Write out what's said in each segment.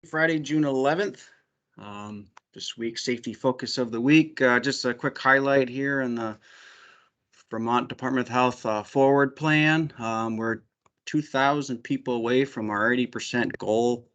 Friday, June 11th. This week's safety focus of the week. Just a quick highlight here in the Vermont Department of Health forward plan. We're 2,000 people away from our 80% goal.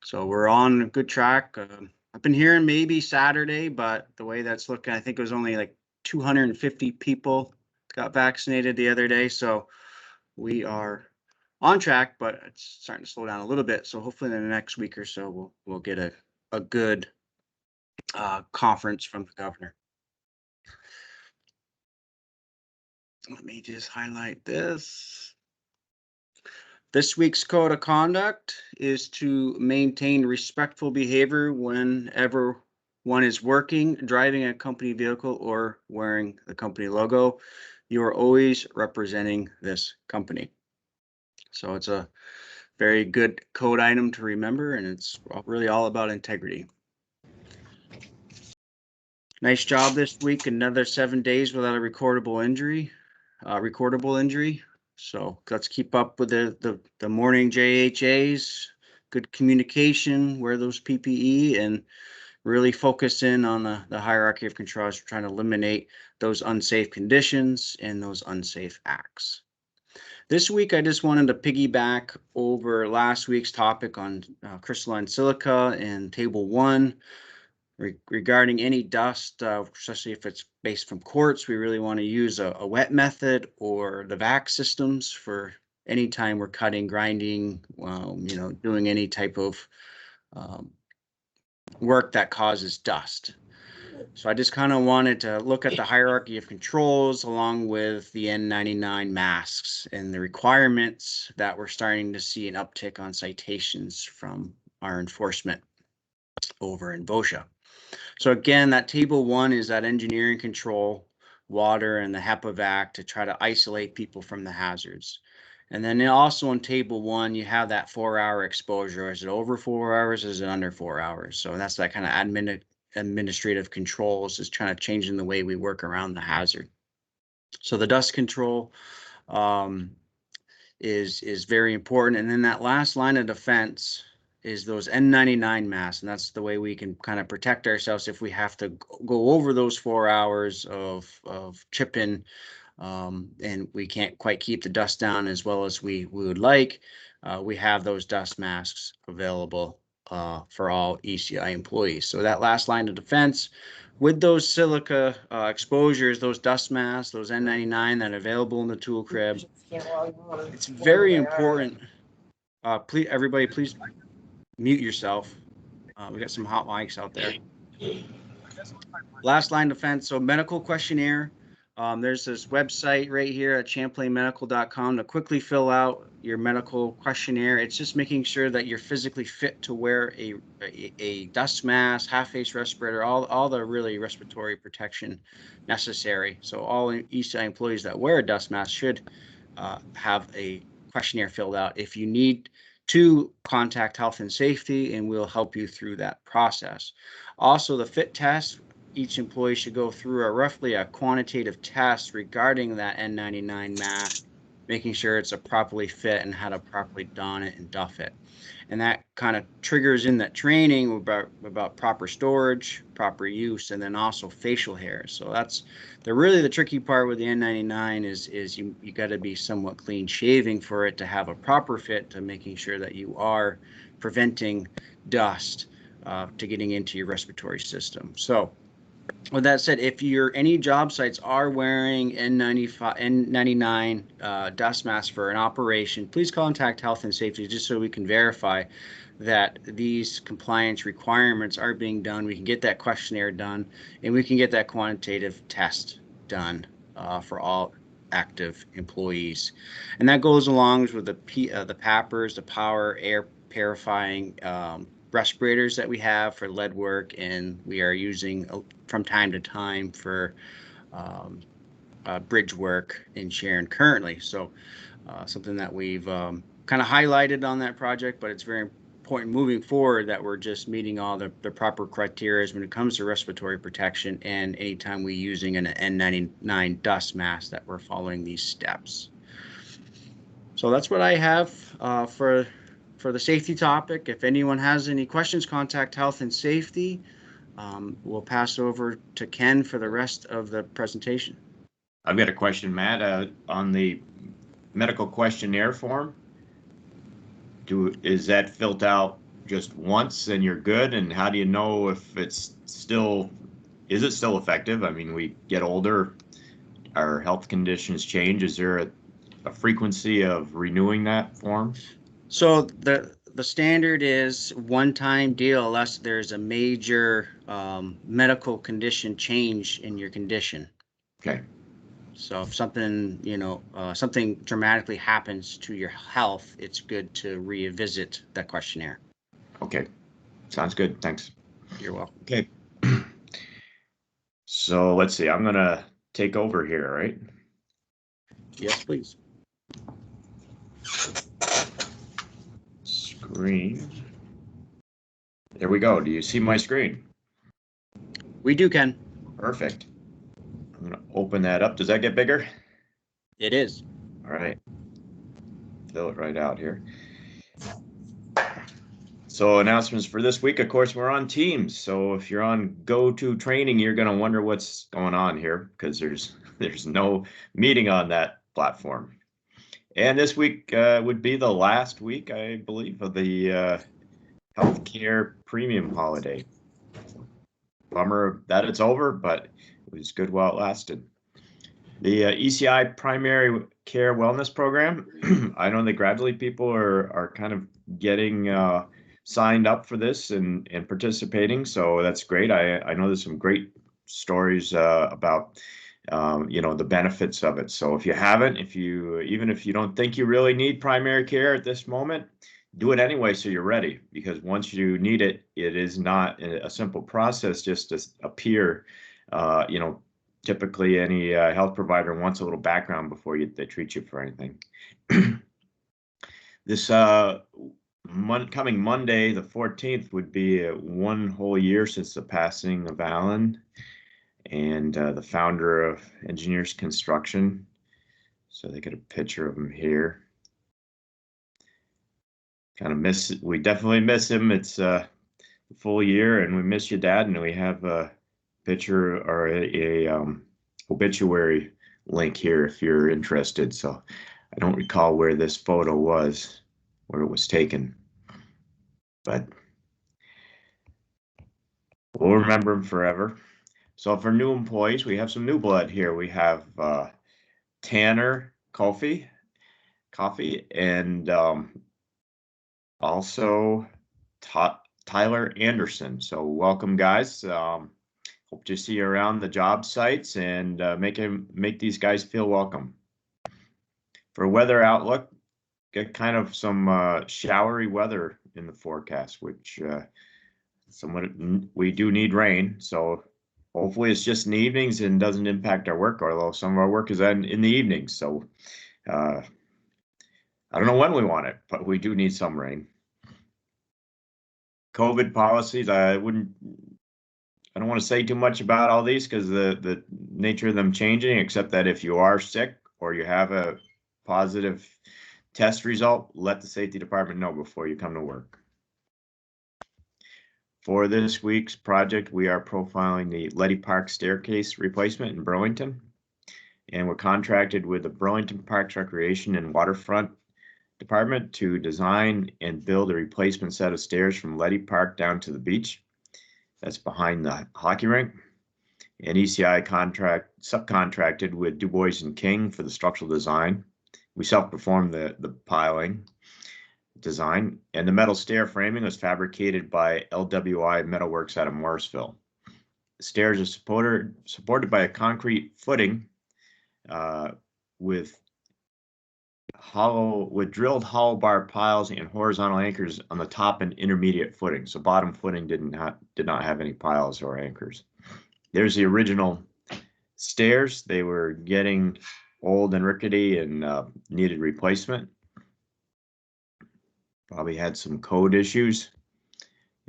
So we're on a good track. I've been hearing maybe Saturday, but the way that's looking, I think it was only like 250 people got vaccinated the other day. So we are on track, but it's starting to slow down a little bit. So hopefully in the next week or so, we'll get a good conference from the governor. Let me just highlight this. This week's code of conduct is to maintain respectful behavior whenever one is working, driving a company vehicle, or wearing the company logo. You are always representing this company. So it's a very good code item to remember, and it's really all about integrity. Nice job this week. Another 7 days without a recordable injury. So let's keep up with the morning JHAs. Good communication. Wear those PPE and really focus in on the hierarchy of controls. We're trying to eliminate those unsafe conditions and those unsafe acts. This week, I just wanted to piggyback over last week's topic on crystalline silica in table 1. Regarding any dust, especially if it's based from quartz, we really want to use a wet method or the vac systems for any time we're cutting, grinding, doing any type of work that causes dust. So I just kind of wanted to look at the hierarchy of controls along with the N99 masks and the requirements that we're starting to see an uptick on citations from our enforcement over in VOSHA. So again, that table 1 is that engineering control, water, and the HEPA vac to try to isolate people from the hazards. And then also in table 1, you have that 4-hour exposure. Is it over 4 hours? Is it under 4 hours? So that's that kind of administrative controls, is trying to change in the way we work around the hazard. So the dust control is very important. And then that last line of defense is those N99 masks, and that's the way we can kind of protect ourselves if we have to go over those 4 hours of chipping, and we can't quite keep the dust down as well as we would like. We have those dust masks available for all ECI employees. So that last line of defense, with those silica exposures, those dust masks, those N99 that are available in the tool crib, it's very important. Please, everybody, please mute yourself. We got some hot mics out there. Last line defense. So medical questionnaire. There's this website right here at champlainmedical.com to quickly fill out your medical questionnaire. It's just making sure that you're physically fit to wear a dust mask, half-face respirator, all the really respiratory protection necessary. So all ECI employees that wear a dust mask should have a questionnaire filled out. If you need to, contact health and safety, and we'll help you through that process. Also, the fit test. Each employee should go through roughly a quantitative test regarding that N99 mask, making sure it's a properly fit and how to properly don it and duff it. And that kind of triggers in that training about proper storage, proper use, and then also facial hairs. So that's really the tricky part with the N99 is you got to be somewhat clean shaving for it to have a proper fit, to making sure that you are preventing dust to getting into your respiratory system. So with that said, if any job sites are wearing N99 dust masks for an operation, please contact health and safety just so we can verify that these compliance requirements are being done. We can get that questionnaire done, and we can get that quantitative test done for all active employees. And that goes along with the PAPRs, the power air purifying respirators that we have for lead work, and we are using from time to time for bridge work in Sharon currently. So something that we've kind of highlighted on that project, but it's very important moving forward that we're just meeting all the proper criteria when it comes to respiratory protection, and anytime we're using an N99 dust mask, that we're following these steps. So that's what I have for for the safety topic. If anyone has any questions, contact Health and Safety. We'll pass over to Ken for the rest of the presentation. I've got a question, Matt, on the medical questionnaire form. Is that filled out just once and you're good? And how do you know if is it still effective? I mean, we get older, our health conditions change. Is there a frequency of renewing that form? So the standard is one-time deal unless there's a major medical condition change in your condition. Okay. So if something, something dramatically happens to your health, it's good to revisit that questionnaire. Okay. Sounds good. Thanks. You're welcome. Okay. So let's see. I'm going to take over here, right? Yes, please. Screen. There we go. Do you see my screen? We do, Ken. Perfect. I'm going to open that up. Does that get bigger? It is. All right. Fill it right out here. So announcements for this week, of course, we're on Teams. So if you're on GoTo training, you're going to wonder what's going on here because there's no meeting on that platform. And this week would be the last week, I believe, of the healthcare premium holiday. Bummer that it's over, but it was good while it lasted. The ECI Primary Care Wellness Program, I know that gradually people are kind of getting signed up for this and participating, so that's great. I know there's some great stories about the benefits of it. So if you haven't, even if you don't think you really need primary care at this moment, do it anyway so you're ready, because once you need it, it is not a simple process just to appear. Typically any health provider wants a little background before they treat you for anything. This coming Monday, the 14th, would be 1 whole year since the passing of Alan and the founder of Engineers Construction. So they get a picture of him here. We definitely miss him. It's a full year, and we miss you, Dad. And we have a picture or a obituary link here if you're interested. So I don't recall where this photo was, where it was taken, but we'll remember him forever. So for new employees, we have some new blood here. We have Tanner Coffee, and also Tyler Anderson. So welcome, guys. Hope to see you around the job sites and make these guys feel welcome. For weather outlook, get kind of some showery weather in the forecast, which we do need rain. So hopefully it's just in the evenings and doesn't impact our work, although some of our work is in the evenings. So I don't know when we want it, but we do need some rain. COVID policies, I don't want to say too much about all these because the nature of them changing, except that if you are sick or you have a positive test result, let the safety department know before you come to work. For this week's project, we are profiling the Letty Park staircase replacement in Burlington, and we're contracted with the Burlington Parks Recreation and Waterfront Department to design and build a replacement set of stairs from Letty Park down to the beach. That's behind the hockey rink. And ECI subcontracted with Du Bois and King for the structural design. We self-performed the piling design, and the metal stair framing was fabricated by LWI Metalworks out of Morrisville. The stairs are supported by a concrete footing with drilled hollow bar piles and horizontal anchors on the top and intermediate footing. So bottom footing did not have any piles or anchors. There's the original stairs. They were getting old and rickety and needed replacement. Probably had some code issues.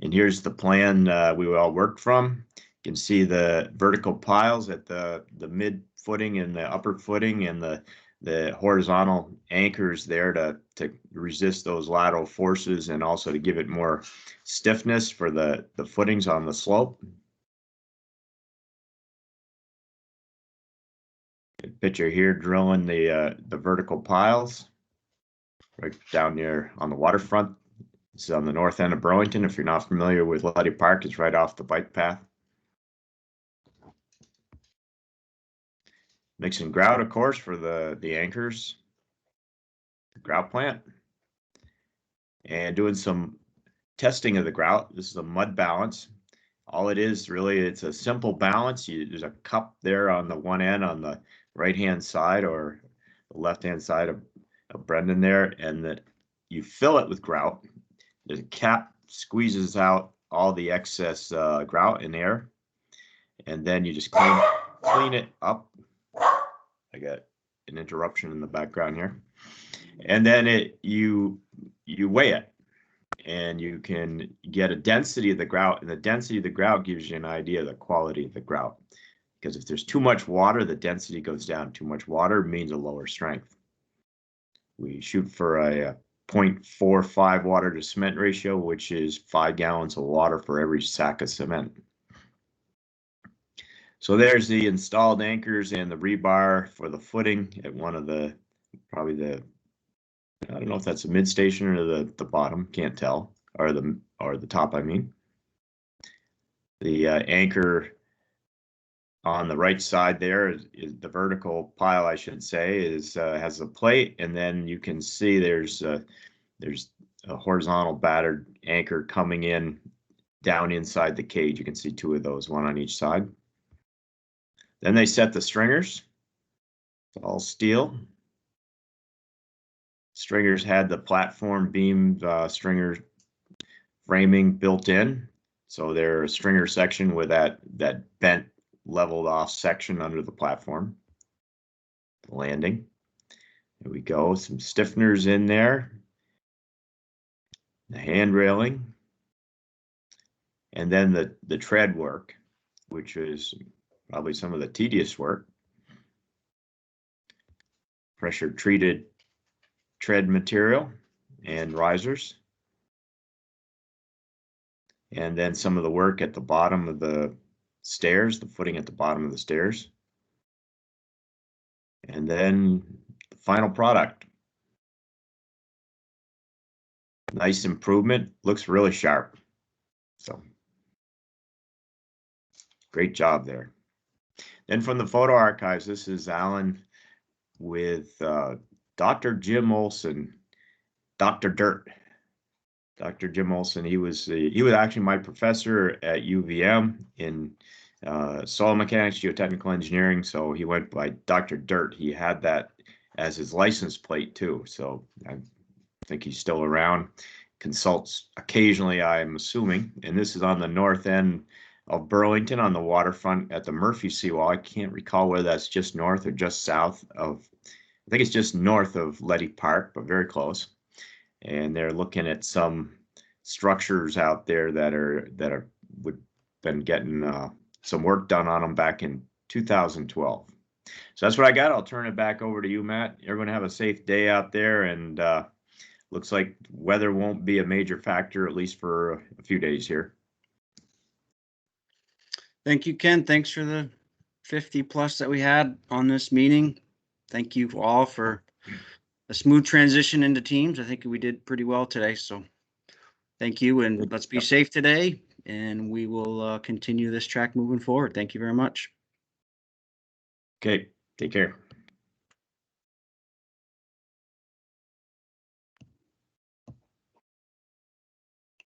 And here's the plan we all worked from. You can see the vertical piles at the mid footing and the upper footing, and the the horizontal anchors there to resist those lateral forces and also to give it more stiffness for the footings on the slope. Picture here drilling the vertical piles right down near on the waterfront. This is on the north end of Burlington. If you're not familiar with Leddy Park, it's right off the bike path. Mixing grout, of course, for the anchors, the grout plant, and doing some testing of the grout. This is a mud balance. All it is really, it's a simple balance. There's a cup there on the one end on the right-hand side or the left-hand side of Brendan there, and that you fill it with grout. The cap squeezes out all the excess grout and air, and then you just clean it up. I got an interruption in the background here, and then you weigh it, and you can get a density of the grout, and the density of the grout gives you an idea of the quality of the grout. Because if there's too much water, the density goes down. Too much water means a lower strength. We shoot for a 0.45 water to cement ratio, which is 5 gallons of water for every sack of cement. So there's the installed anchors and the rebar for the footing at one of the, probably the, I don't know if that's the mid station or the bottom, can't tell, or the top, I mean. The anchor on the right side there is the vertical pile, I should say, is has a plate, and then you can see there's a horizontal battered anchor coming in down inside the cage. You can see 2 of those, one on each side. Then they set the stringers. It's all steel. Stringers had the platform beam stringer framing built in, so they're a stringer section with that bent, leveled off section under the platform. The landing. There we go. Some stiffeners in there. The hand railing, and then the tread work, which is probably some of the tedious work. Pressure treated tread material and risers. And then some of the work at the bottom of the stairs, the footing at the bottom of the stairs. And then the final product. Nice improvement, looks really sharp. So great job there. Then from the photo archives, this is Alan with Dr. Jim Olson, Dr. Dirt. Dr. Jim Olson, he was actually my professor at UVM in soil mechanics, geotechnical engineering. So he went by Dr. Dirt. He had that as his license plate too. So I think he's still around, consults occasionally, I'm assuming. And this is on the north end of Burlington on the waterfront at the Murphy Seawall. I can't recall whether that's just north or just south of, I think it's just north of Leddy Park, but very close. And they're looking at some structures out there that would been getting some work done on them back in 2012. So that's what I got. I'll turn it back over to you, Matt. Everyone have a safe day out there, and looks like weather won't be a major factor, at least for a few days here. Thank you, Ken. Thanks for the 50 plus that we had on this meeting. Thank you all for a smooth transition into teams. I think we did pretty well today. So thank you, and let's be safe today, and we will continue this track moving forward. Thank you very much. Okay, take care.